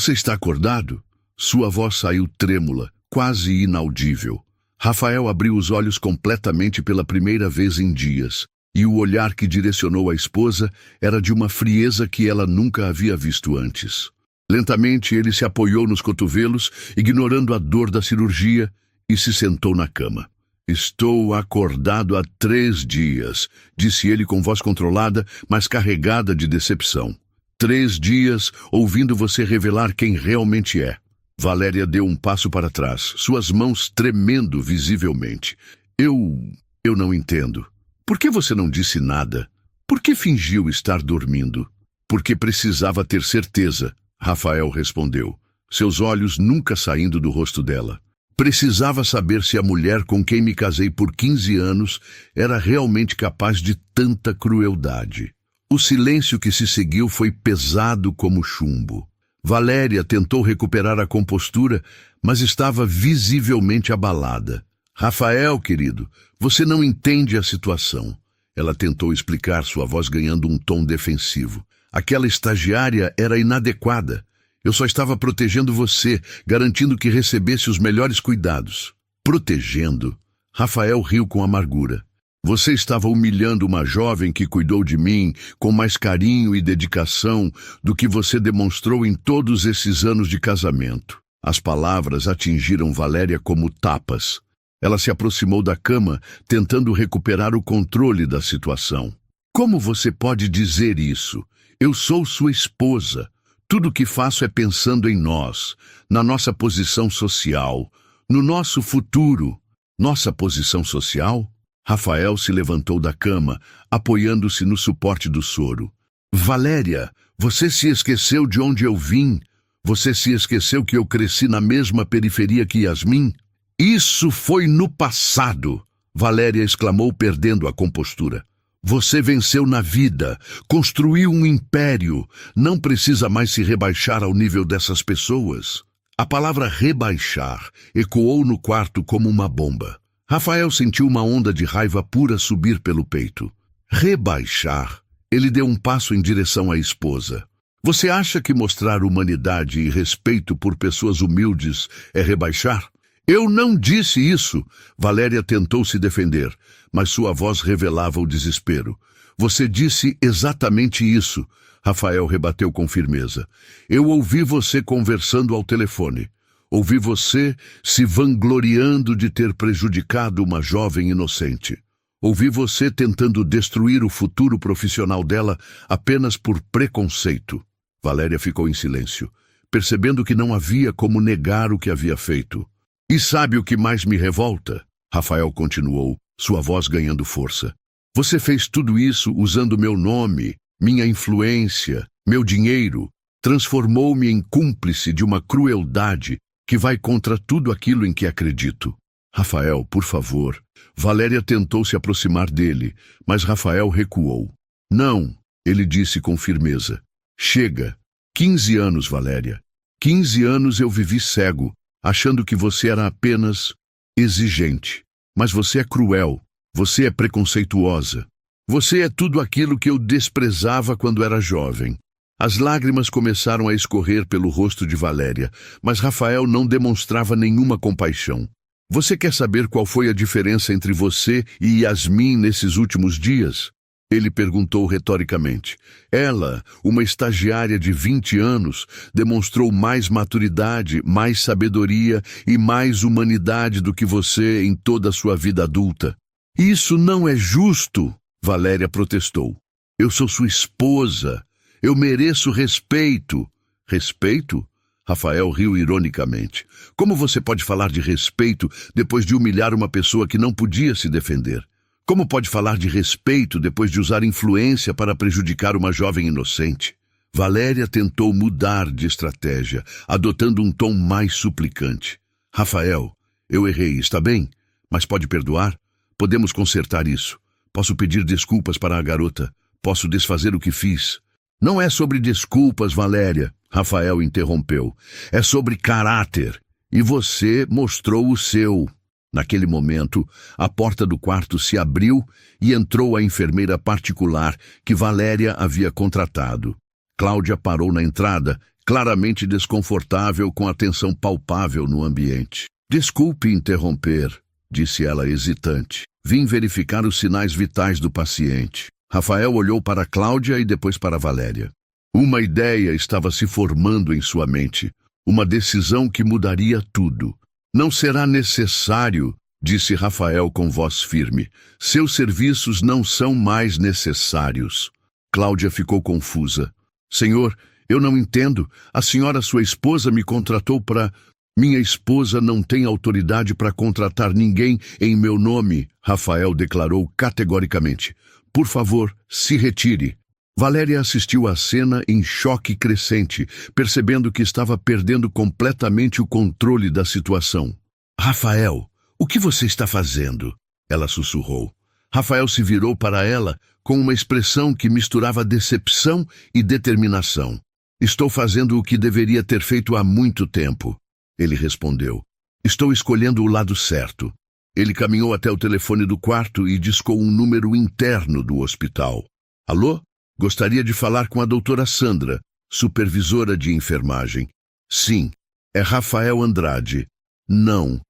A: está acordado? Sua voz saiu trêmula, quase inaudível. Rafael abriu os olhos completamente pela primeira vez em dias, e o olhar que direcionou a esposa era de uma frieza que ela nunca havia visto antes. Lentamente ele se apoiou nos cotovelos, ignorando a dor da cirurgia, e se sentou na cama. Estou acordado há 3 dias, disse ele com voz controlada, mas carregada de decepção. 3 dias ouvindo você revelar quem realmente é. Valéria deu um passo para trás, suas mãos tremendo visivelmente. Eu não entendo. Por que você não disse nada? Por que fingiu estar dormindo? Porque precisava ter certeza, Rafael respondeu, seus olhos nunca saindo do rosto dela. Precisava saber se a mulher com quem me casei por 15 anos era realmente capaz de tanta crueldade. O silêncio que se seguiu foi pesado como chumbo. Valéria tentou recuperar a compostura, mas estava visivelmente abalada. Rafael, querido, você não entende a situação. Ela tentou explicar, sua voz ganhando um tom defensivo. Aquela estagiária era inadequada. Eu só estava protegendo você, garantindo que recebesse os melhores cuidados. Protegendo? Rafael riu com amargura. Você estava humilhando uma jovem que cuidou de mim com mais carinho e dedicação do que você demonstrou em todos esses anos de casamento. As palavras atingiram Valéria como tapas. Ela se aproximou da cama, tentando recuperar o controle da situação. Como você pode dizer isso? Eu sou sua esposa. Tudo o que faço é pensando em nós, na nossa posição social, no nosso futuro. Nossa posição social? Rafael se levantou da cama, apoiando-se no suporte do soro. Valéria, você se esqueceu de onde eu vim? Você se esqueceu que eu cresci na mesma periferia que Yasmin? Isso foi no passado, Valéria exclamou, perdendo a compostura. Você venceu na vida, construiu um império, não precisa mais se rebaixar ao nível dessas pessoas. A palavra rebaixar ecoou no quarto como uma bomba. Rafael sentiu uma onda de raiva pura subir pelo peito. Rebaixar? Ele deu um passo em direção à esposa. Você acha que mostrar humanidade e respeito por pessoas humildes é rebaixar? Eu não disse isso. Valéria tentou se defender, mas sua voz revelava o desespero. Você disse exatamente isso, Rafael rebateu com firmeza. Eu ouvi você conversando ao telefone. Ouvi você se vangloriando de ter prejudicado uma jovem inocente. Ouvi você tentando destruir o futuro profissional dela apenas por preconceito. Valéria ficou em silêncio, percebendo que não havia como negar o que havia feito. E sabe o que mais me revolta? Rafael continuou, sua voz ganhando força. Você fez tudo isso usando meu nome, minha influência, meu dinheiro. Transformou-me em cúmplice de uma crueldade que vai contra tudo aquilo em que acredito. Rafael, por favor. Valéria tentou se aproximar dele, mas Rafael recuou. Não, ele disse com firmeza. Chega. 15 anos, Valéria. 15 anos eu vivi cego, achando que você era apenas exigente. Mas você é cruel. Você é preconceituosa. Você é tudo aquilo que eu desprezava quando era jovem. As lágrimas começaram a escorrer pelo rosto de Valéria, mas Rafael não demonstrava nenhuma compaixão. Você quer saber qual foi a diferença entre você e Yasmin nesses últimos dias? Ele perguntou retoricamente. Ela, uma estagiária de 20 anos, demonstrou mais maturidade, mais sabedoria e mais humanidade do que você em toda a sua vida adulta. Isso não é justo, Valéria protestou. Eu sou sua esposa. Eu mereço respeito. Respeito? Rafael riu ironicamente. Como você pode falar de respeito depois de humilhar uma pessoa que não podia se defender? Como pode falar de respeito depois de usar influência para prejudicar uma jovem inocente? Valéria tentou mudar de estratégia, adotando um tom mais suplicante. Rafael, eu errei, está bem? Mas pode perdoar? Podemos consertar isso. Posso pedir desculpas para a garota. Posso desfazer o que fiz. Não é sobre desculpas, Valéria, Rafael interrompeu. É sobre caráter. E você mostrou o seu. Naquele momento, a porta do quarto se abriu e entrou a enfermeira particular que Valéria havia contratado. Cláudia parou na entrada, claramente desconfortável com a tensão palpável no ambiente. Desculpe interromper, disse ela hesitante. Vim verificar os sinais vitais do paciente. Rafael olhou para Cláudia e depois para Valéria. Uma ideia estava se formando em sua mente. Uma decisão que mudaria tudo. Não será necessário, disse Rafael com voz firme. Seus serviços não são mais necessários. Cláudia ficou confusa. Senhor, eu não entendo. A senhora, sua esposa, me contratou para... Minha esposa não tem autoridade para contratar ninguém em meu nome, Rafael declarou categoricamente. Por favor, se retire. Valéria assistiu à cena em choque crescente, percebendo que estava perdendo completamente o controle da situação. Rafael, o que você está fazendo? Ela sussurrou. Rafael se virou para ela com uma expressão que misturava decepção e determinação. Estou fazendo o que deveria ter feito há muito tempo. Ele respondeu. Estou escolhendo o lado certo. Ele caminhou até o telefone do quarto e discou um número interno do hospital. Alô? Gostaria de falar com a doutora Sandra, supervisora de enfermagem. Sim, é Rafael Andrade. Não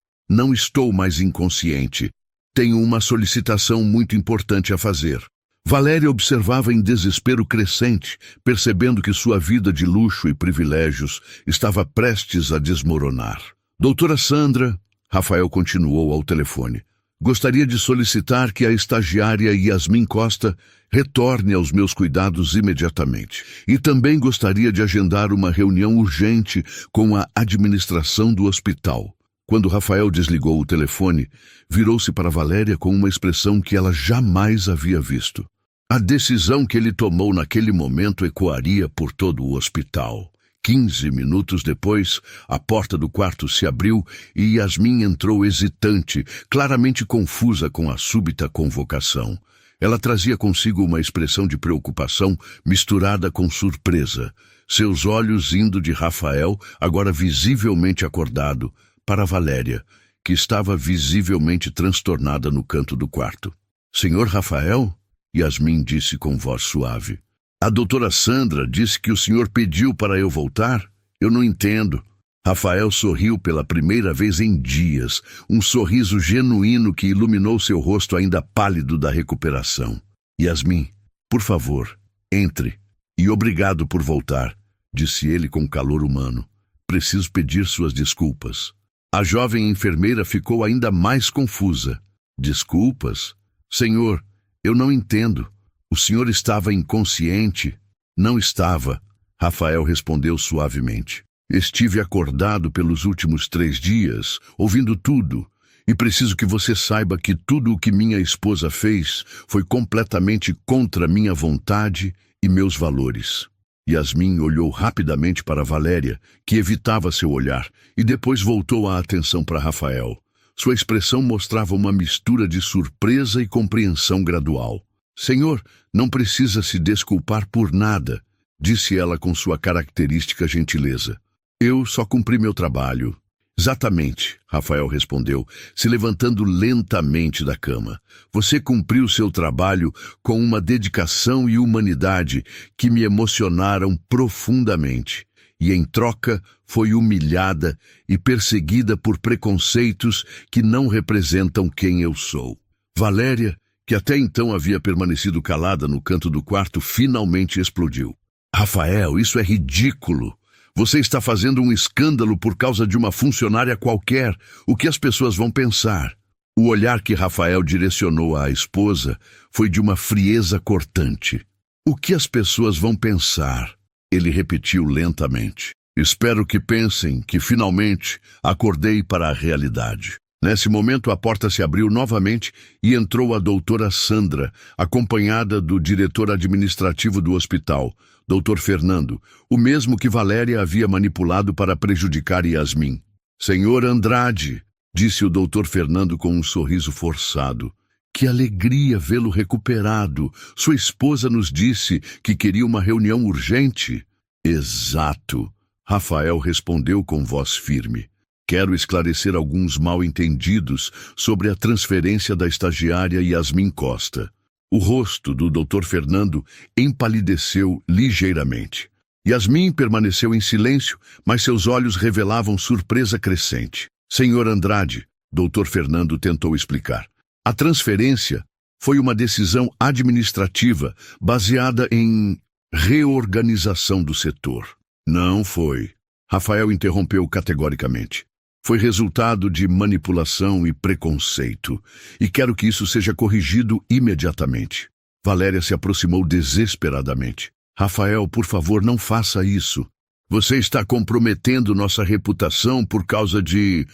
A: estou mais inconsciente. Tenho uma solicitação muito importante a fazer. Valéria observava em desespero crescente, percebendo que sua vida de luxo e privilégios estava prestes a desmoronar. Doutora Sandra, Rafael continuou ao telefone. Gostaria de solicitar que a estagiária Yasmin Costa retorne aos meus cuidados imediatamente. E também gostaria de agendar uma reunião urgente com a administração do hospital. Quando Rafael desligou o telefone, virou-se para Valéria com uma expressão que ela jamais havia visto. A decisão que ele tomou naquele momento ecoaria por todo o hospital. 15 minutos depois, a porta do quarto se abriu e Yasmin entrou hesitante, claramente confusa com a súbita convocação. Ela trazia consigo uma expressão de preocupação misturada com surpresa, seus olhos indo de Rafael, agora visivelmente acordado, para Valéria, que estava visivelmente transtornada no canto do quarto. Senhor Rafael? Yasmin disse com voz suave. A doutora Sandra disse que o senhor pediu para eu voltar? Eu não entendo. Rafael sorriu pela primeira vez em dias, um sorriso genuíno que iluminou seu rosto ainda pálido da recuperação. Yasmin, por favor, entre. E obrigado por voltar, disse ele com calor humano. Preciso pedir suas desculpas. A jovem enfermeira ficou ainda mais confusa. Desculpas? Senhor, eu não entendo. O senhor estava inconsciente? Não estava, Rafael respondeu suavemente. Estive acordado pelos últimos 3 dias, ouvindo tudo, e preciso que você saiba que tudo o que minha esposa fez foi completamente contra minha vontade e meus valores. Yasmin olhou rapidamente para Valéria, que evitava seu olhar, e depois voltou a atenção para Rafael. Sua expressão mostrava uma mistura de surpresa e compreensão gradual. Senhor, não precisa se desculpar por nada, disse ela com sua característica gentileza. Eu só cumpri meu trabalho. Exatamente, Rafael respondeu, se levantando lentamente da cama. Você cumpriu seu trabalho com uma dedicação e humanidade que me emocionaram profundamente. E em troca foi humilhada e perseguida por preconceitos que não representam quem eu sou. Valéria, que até então havia permanecido calada no canto do quarto, finalmente explodiu. Rafael, isso é ridículo. Você está fazendo um escândalo por causa de uma funcionária qualquer. O que as pessoas vão pensar? O olhar que Rafael direcionou à esposa foi de uma frieza cortante. O que as pessoas vão pensar? Ele repetiu lentamente. Espero que pensem que finalmente acordei para a realidade. Nesse momento a porta se abriu novamente e entrou a doutora Sandra, acompanhada do diretor administrativo do hospital, Dr. Fernando, o mesmo que Valéria havia manipulado para prejudicar Yasmin. Senhor Andrade, disse o Dr. Fernando com um sorriso forçado. Que alegria vê-lo recuperado. Sua esposa nos disse que queria uma reunião urgente. Exato, Rafael respondeu com voz firme. Quero esclarecer alguns mal-entendidos sobre a transferência da estagiária Yasmin Costa. O rosto do Dr. Fernando empalideceu ligeiramente. Yasmin permaneceu em silêncio, mas seus olhos revelavam surpresa crescente. Senhor Andrade, Dr. Fernando tentou explicar. A transferência foi uma decisão administrativa baseada em reorganização do setor. Não foi. Rafael interrompeu categoricamente. Foi resultado de manipulação e preconceito, e quero que isso seja corrigido imediatamente. Valéria se aproximou desesperadamente. Rafael, por favor, não faça isso. Você está comprometendo nossa reputação por causa de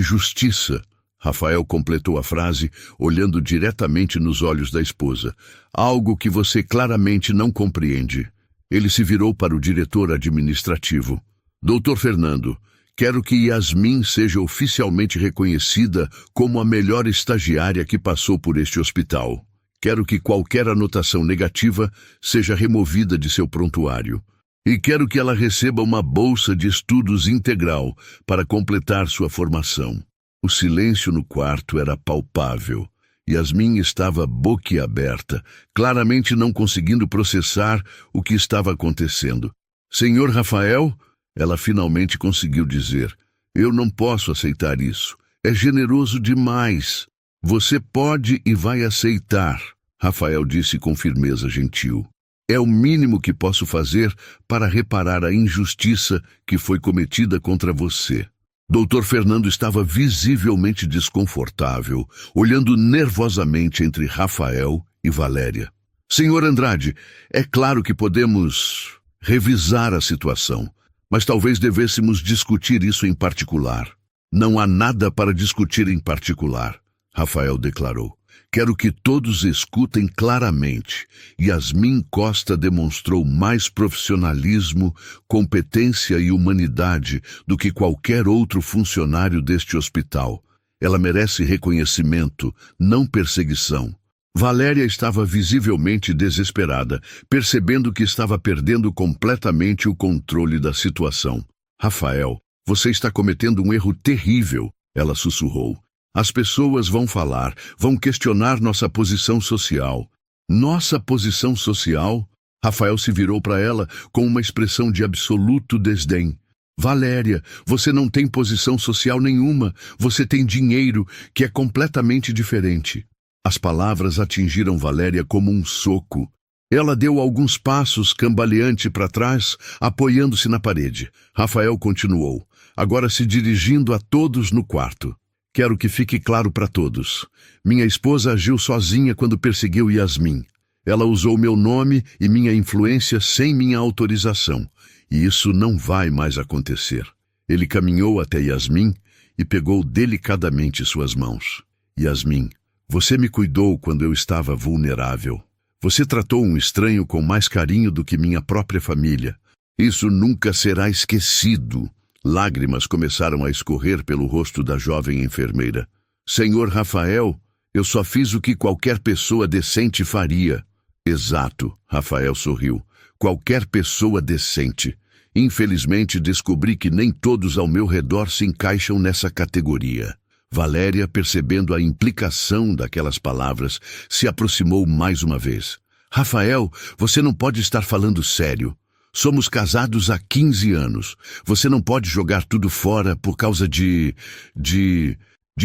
A: justiça. Rafael completou a frase, olhando diretamente nos olhos da esposa. Algo que você claramente não compreende. Ele se virou para o diretor administrativo. Doutor Fernando, quero que Yasmin seja oficialmente reconhecida como a melhor estagiária que passou por este hospital. Quero que qualquer anotação negativa seja removida de seu prontuário. E quero que ela receba uma bolsa de estudos integral para completar sua formação. O silêncio no quarto era palpável. Yasmin estava boquiaberta, claramente não conseguindo processar o que estava acontecendo. Senhor Rafael, ela finalmente conseguiu dizer, eu não posso aceitar isso. É generoso demais. Você pode e vai aceitar, Rafael disse com firmeza gentil. É o mínimo que posso fazer para reparar a injustiça que foi cometida contra você. Dr. Fernando estava visivelmente desconfortável, olhando nervosamente entre Rafael e Valéria. Senhor Andrade, é claro que podemos revisar a situação, mas talvez devêssemos discutir isso em particular. Não há nada para discutir em particular, Rafael declarou. Quero que todos escutem claramente. Yasmin Costa demonstrou mais profissionalismo, competência e humanidade do que qualquer outro funcionário deste hospital. Ela merece reconhecimento, não perseguição. Valéria estava visivelmente desesperada, percebendo que estava perdendo completamente o controle da situação. Rafael, você está cometendo um erro terrível, ela sussurrou. As pessoas vão falar, vão questionar nossa posição social. Nossa posição social? Rafael se virou para ela com uma expressão de absoluto desdém. Valéria, você não tem posição social nenhuma. Você tem dinheiro, que é completamente diferente. As palavras atingiram Valéria como um soco. Ela deu alguns passos cambaleante para trás, apoiando-se na parede. Rafael continuou, agora se dirigindo a todos no quarto. Quero que fique claro para todos. Minha esposa agiu sozinha quando perseguiu Yasmin. Ela usou meu nome e minha influência sem minha autorização. E isso não vai mais acontecer. Ele caminhou até Yasmin e pegou delicadamente suas mãos. Yasmin, você me cuidou quando eu estava vulnerável. Você tratou um estranho com mais carinho do que minha própria família. Isso nunca será esquecido. Lágrimas começaram a escorrer pelo rosto da jovem enfermeira. Senhor Rafael, eu só fiz o que qualquer pessoa decente faria. Exato, Rafael sorriu. Qualquer pessoa decente. Infelizmente, descobri que nem todos ao meu redor se encaixam nessa categoria. Valéria, percebendo a implicação daquelas palavras, se aproximou mais uma vez. Rafael, você não pode estar falando sério. Somos casados há 15 anos. Você não pode jogar tudo fora por causa de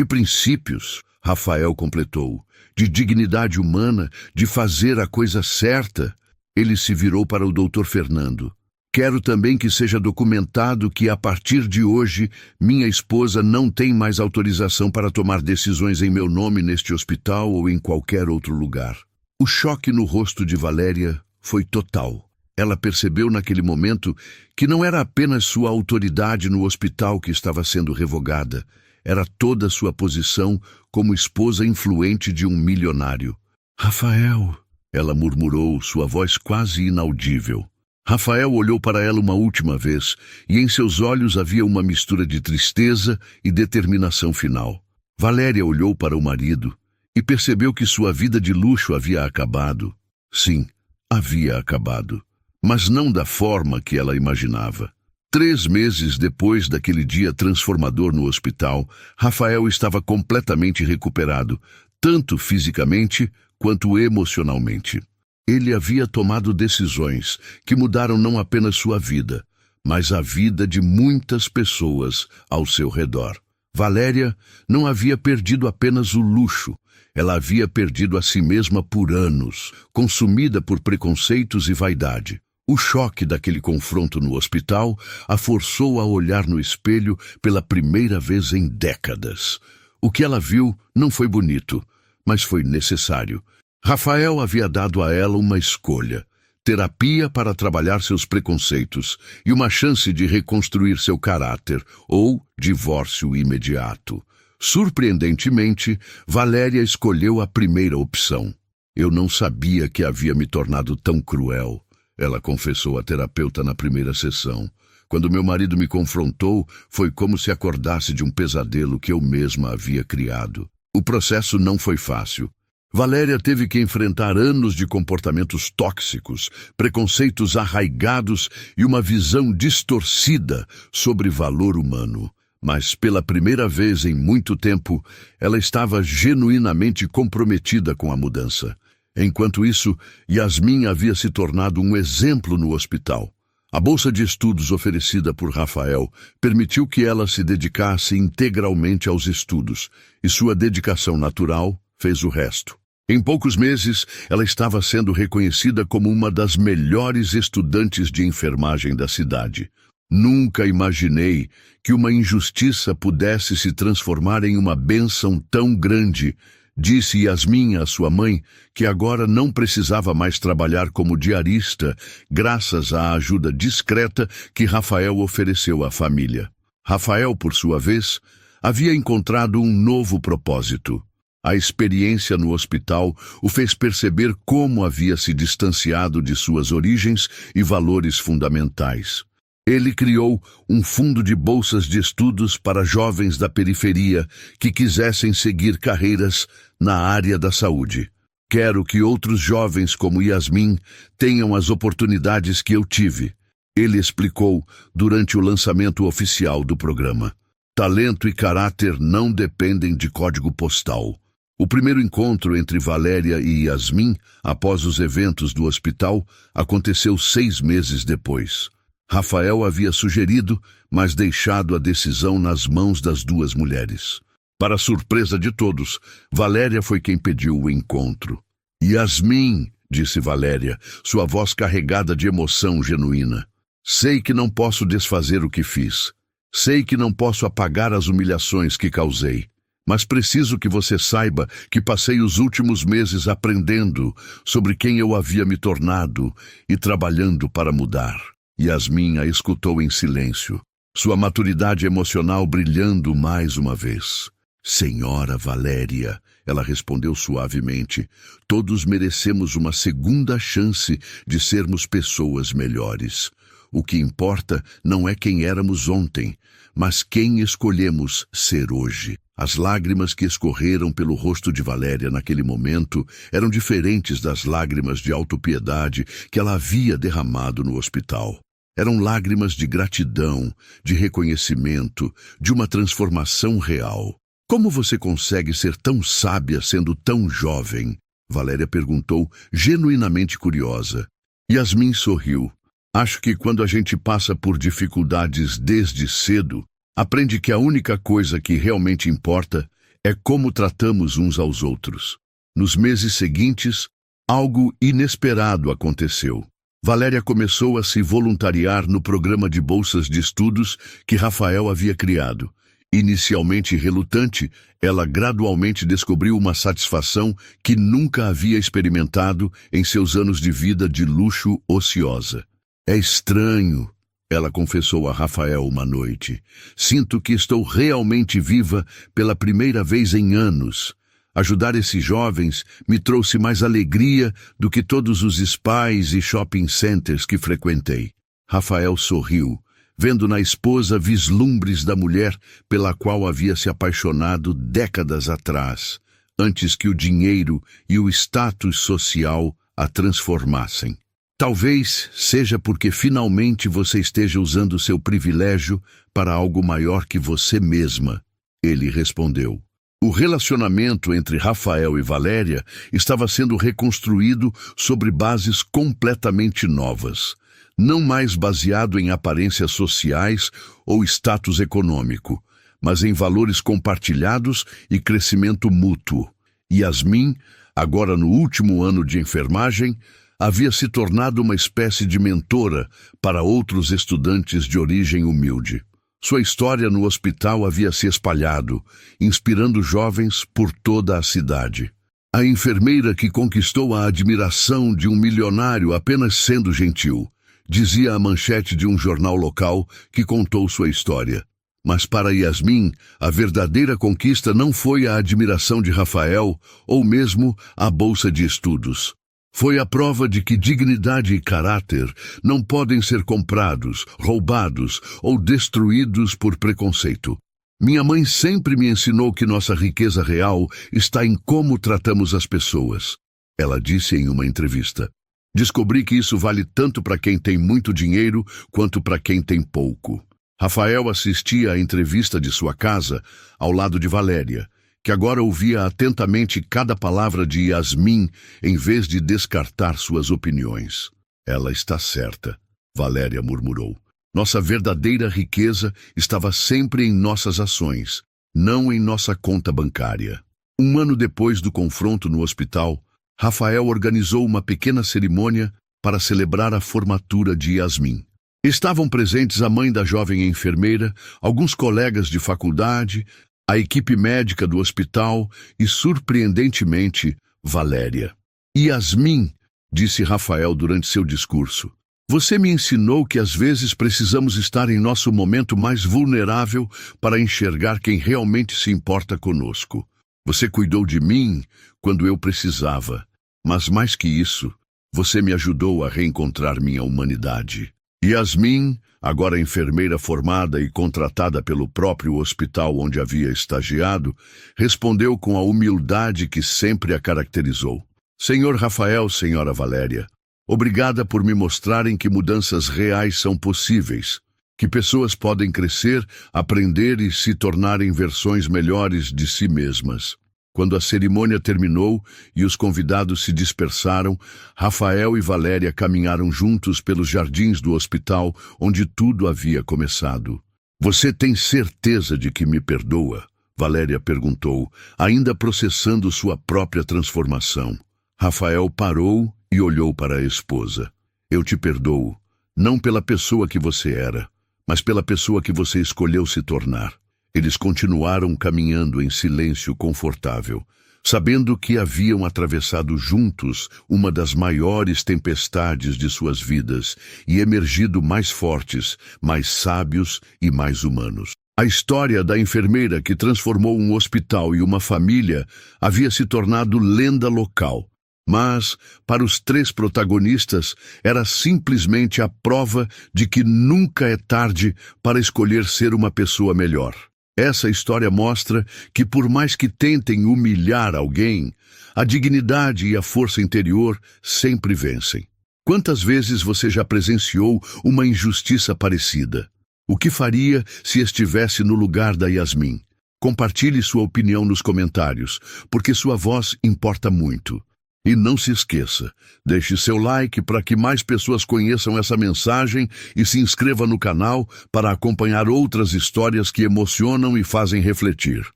A: princípios, Rafael completou. De dignidade humana, de fazer a coisa certa. Ele se virou para o Dr. Fernando. Quero também que seja documentado que, a partir de hoje, minha esposa não tem mais autorização para tomar decisões em meu nome neste hospital ou em qualquer outro lugar. O choque no rosto de Valéria foi total. Ela percebeu naquele momento que não era apenas sua autoridade no hospital que estava sendo revogada, era toda sua posição como esposa influente de um milionário. Rafael, ela murmurou, sua voz quase inaudível. Rafael olhou para ela uma última vez, e em seus olhos havia uma mistura de tristeza e determinação final. Valéria olhou para o marido e percebeu que sua vida de luxo havia acabado. Sim, havia acabado, mas não da forma que ela imaginava. 3 meses depois daquele dia transformador no hospital, Rafael estava completamente recuperado, tanto fisicamente quanto emocionalmente. Ele havia tomado decisões que mudaram não apenas sua vida, mas a vida de muitas pessoas ao seu redor. Valéria não havia perdido apenas o luxo, ela havia perdido a si mesma por anos, consumida por preconceitos e vaidade. O choque daquele confronto no hospital a forçou a olhar no espelho pela primeira vez em décadas. O que ela viu não foi bonito, mas foi necessário. Rafael havia dado a ela uma escolha, terapia para trabalhar seus preconceitos e uma chance de reconstruir seu caráter, ou divórcio imediato. Surpreendentemente, Valéria escolheu a primeira opção. Eu não sabia que havia me tornado tão cruel, ela confessou à terapeuta na primeira sessão. Quando meu marido me confrontou, foi como se acordasse de um pesadelo que eu mesma havia criado. O processo não foi fácil. Valéria teve que enfrentar anos de comportamentos tóxicos, preconceitos arraigados e uma visão distorcida sobre valor humano. Mas, pela primeira vez em muito tempo, ela estava genuinamente comprometida com a mudança. Enquanto isso, Yasmin havia se tornado um exemplo no hospital. A bolsa de estudos oferecida por Rafael permitiu que ela se dedicasse integralmente aos estudos, e sua dedicação natural fez o resto. Em poucos meses, ela estava sendo reconhecida como uma das melhores estudantes de enfermagem da cidade. Nunca imaginei que uma injustiça pudesse se transformar em uma bênção tão grande, disse Yasmin à sua mãe, que agora não precisava mais trabalhar como diarista, graças à ajuda discreta que Rafael ofereceu à família. Rafael, por sua vez, havia encontrado um novo propósito. A experiência no hospital o fez perceber como havia se distanciado de suas origens e valores fundamentais. Ele criou um fundo de bolsas de estudos para jovens da periferia que quisessem seguir carreiras na área da saúde. Quero que outros jovens como Yasmin tenham as oportunidades que eu tive, ele explicou durante o lançamento oficial do programa. Talento e caráter não dependem de código postal. O primeiro encontro entre Valéria e Yasmin, após os eventos do hospital, aconteceu 6 meses depois. Rafael havia sugerido, mas deixado a decisão nas mãos das duas mulheres. Para surpresa de todos, Valéria foi quem pediu o encontro. Yasmin, disse Valéria, sua voz carregada de emoção genuína. Sei que não posso desfazer o que fiz. Sei que não posso apagar as humilhações que causei. Mas preciso que você saiba que passei os últimos meses aprendendo sobre quem eu havia me tornado e trabalhando para mudar. Yasmin a escutou em silêncio, sua maturidade emocional brilhando mais uma vez. Senhora Valéria, ela respondeu suavemente, todos merecemos uma segunda chance de sermos pessoas melhores. O que importa não é quem éramos ontem, mas quem escolhemos ser hoje. As lágrimas que escorreram pelo rosto de Valéria naquele momento eram diferentes das lágrimas de autopiedade que ela havia derramado no hospital. Eram lágrimas de gratidão, de reconhecimento, de uma transformação real. Como você consegue ser tão sábia sendo tão jovem? Valéria perguntou, genuinamente curiosa. Yasmin sorriu. Acho que quando a gente passa por dificuldades desde cedo, aprende que a única coisa que realmente importa é como tratamos uns aos outros. Nos meses seguintes, algo inesperado aconteceu. Valéria começou a se voluntariar no programa de bolsas de estudos que Rafael havia criado. Inicialmente relutante, ela gradualmente descobriu uma satisfação que nunca havia experimentado em seus anos de vida de luxo ociosa. É estranho, ela confessou a Rafael uma noite. Sinto que estou realmente viva pela primeira vez em anos. Ajudar esses jovens me trouxe mais alegria do que todos os spas e shopping centers que frequentei. Rafael sorriu, vendo na esposa vislumbres da mulher pela qual havia se apaixonado décadas atrás, antes que o dinheiro e o status social a transformassem. Talvez seja porque finalmente você esteja usando seu privilégio para algo maior que você mesma, ele respondeu. O relacionamento entre Rafael e Valéria estava sendo reconstruído sobre bases completamente novas, não mais baseado em aparências sociais ou status econômico, mas em valores compartilhados e crescimento mútuo. Yasmin, agora no último ano de enfermagem, havia se tornado uma espécie de mentora para outros estudantes de origem humilde. Sua história no hospital havia se espalhado, inspirando jovens por toda a cidade. A enfermeira que conquistou a admiração de um milionário apenas sendo gentil, dizia a manchete de um jornal local que contou sua história. Mas para Yasmin, a verdadeira conquista não foi a admiração de Rafael ou mesmo a bolsa de estudos. Foi a prova de que dignidade e caráter não podem ser comprados, roubados ou destruídos por preconceito. Minha mãe sempre me ensinou que nossa riqueza real está em como tratamos as pessoas. Ela disse em uma entrevista. Descobri que isso vale tanto para quem tem muito dinheiro quanto para quem tem pouco. Rafael assistia à entrevista de sua casa ao lado de Valéria, que agora ouvia atentamente cada palavra de Yasmin em vez de descartar suas opiniões. Ela está certa, Valéria murmurou. Nossa verdadeira riqueza estava sempre em nossas ações, não em nossa conta bancária. Um ano depois do confronto no hospital, Rafael organizou uma pequena cerimônia para celebrar a formatura de Yasmin. Estavam presentes a mãe da jovem enfermeira, alguns colegas de faculdade, a equipe médica do hospital e, surpreendentemente, Valéria. Yasmin, disse Rafael durante seu discurso, você me ensinou que às vezes precisamos estar em nosso momento mais vulnerável para enxergar quem realmente se importa conosco. Você cuidou de mim quando eu precisava, mas mais que isso, você me ajudou a reencontrar minha humanidade. Yasmin, agora enfermeira formada e contratada pelo próprio hospital onde havia estagiado, respondeu com a humildade que sempre a caracterizou. Senhor Rafael, senhora Valéria, obrigada por me mostrarem que mudanças reais são possíveis, que pessoas podem crescer, aprender e se tornarem versões melhores de si mesmas. Quando a cerimônia terminou e os convidados se dispersaram, Rafael e Valéria caminharam juntos pelos jardins do hospital onde tudo havia começado. Você tem certeza de que me perdoa? Valéria perguntou, ainda processando sua própria transformação. Rafael parou e olhou para a esposa. Eu te perdoo, não pela pessoa que você era, mas pela pessoa que você escolheu se tornar. Eles continuaram caminhando em silêncio confortável, sabendo que haviam atravessado juntos uma das maiores tempestades de suas vidas e emergido mais fortes, mais sábios e mais humanos. A história da enfermeira que transformou um hospital e uma família havia se tornado lenda local. Mas, para os três protagonistas, era simplesmente a prova de que nunca é tarde para escolher ser uma pessoa melhor. Essa história mostra que, por mais que tentem humilhar alguém, a dignidade e a força interior sempre vencem. Quantas vezes você já presenciou uma injustiça parecida? O que faria se estivesse no lugar da Yasmin? Compartilhe sua opinião nos comentários, porque sua voz importa muito. E não se esqueça, deixe seu like para que mais pessoas conheçam essa mensagem e se inscreva no canal para acompanhar outras histórias que emocionam e fazem refletir.